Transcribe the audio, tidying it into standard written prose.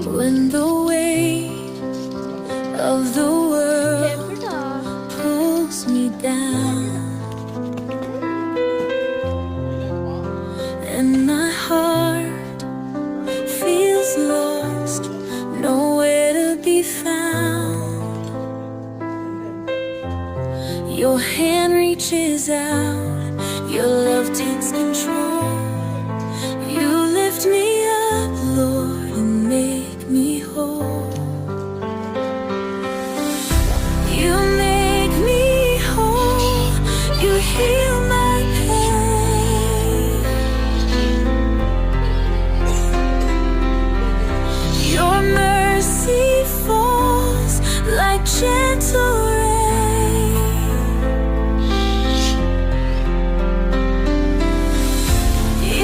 When the weight of the world pulls me down and my heart feels lost, nowhere to be found, your hand reaches out